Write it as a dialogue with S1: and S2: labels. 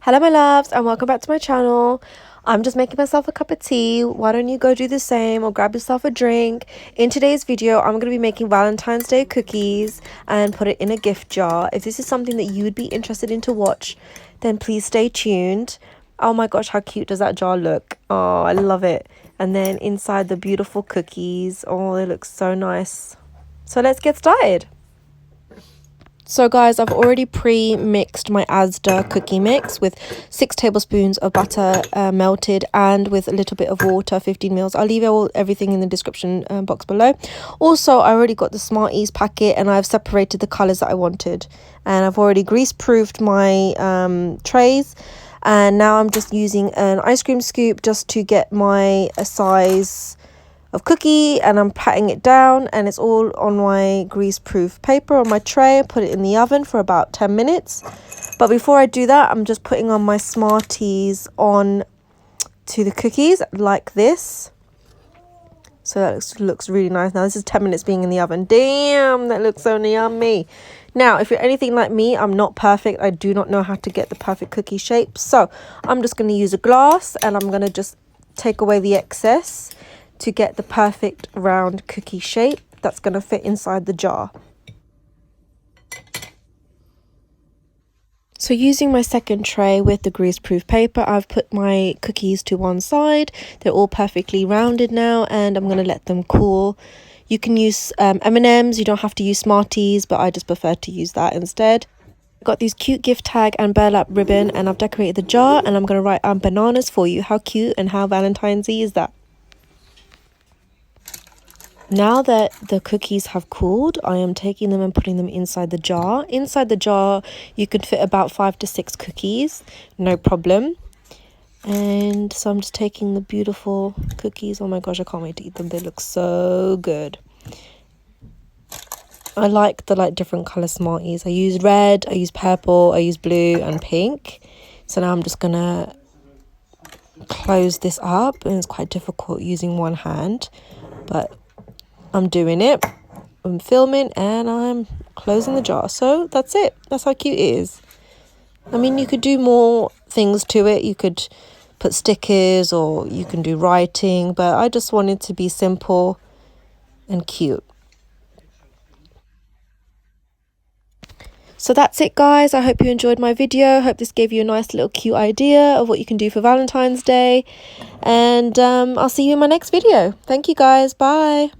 S1: Hello my loves and welcome back to my channel. I'm just making myself a cup of tea. Why don't you go do the same or grab yourself a drink. In today's video I'm going to be making Valentine's Day cookies and put it in a gift jar. If this is something that you would be interested in to watch, then please stay tuned. Oh my gosh, how cute does that jar look? Oh, I love it. And then inside the beautiful cookies. Oh, they look so nice. So let's get started. So guys, I've already pre-mixed my Asda cookie mix with 6 tablespoons of butter melted and with a little bit of water, 15 mils. I'll leave everything in the description box below. Also, I already got the Smarties packet and I've separated the colours that I wanted. And I've already grease-proofed my trays. And now I'm just using an ice cream scoop just to get my size of cookie, and I'm patting it down, and it's all on my grease-proof paper on my tray. I put it in the oven for about 10 minutes. But before I do that, I'm just putting on my Smarties on to the cookies like this. So that looks really nice. Now this is 10 minutes being in the oven. Damn, that looks so yummy. Now, if you're anything like me, I'm not perfect. I do not know how to get the perfect cookie shape. So I'm just going to use a glass, and I'm going to just take away the excess to get the perfect round cookie shape that's going to fit inside the jar. So using my second tray with the grease-proof paper, I've put my cookies to one side. They're all perfectly rounded now, and I'm going to let them cool. You can use M&Ms, you don't have to use Smarties, but I just prefer to use that instead. I've got these cute gift tag and burlap ribbon, and I've decorated the jar, and I'm going to write bananas for you. How cute and how Valentine's-y is that? Now that the cookies have cooled, I am taking them and putting them inside the jar. Inside the jar, you can fit about 5 to 6 cookies, no problem. And so I'm just taking the beautiful cookies. Oh my gosh, I can't wait to eat them. They look so good. I like the different color Smarties. I use red, I use purple, I use blue and pink. So now I'm just gonna close this up, and it's quite difficult using one hand, but I'm doing it. I'm filming and I'm closing the jar. So that's it. That's how cute it is. I mean, you could do more things to it. You could put stickers or you can do writing, but I just wanted to be simple and cute. So that's it guys. I hope you enjoyed my video. Hope this gave you a nice little cute idea of what you can do for Valentine's Day. And I'll see you in my next video. Thank you guys. Bye.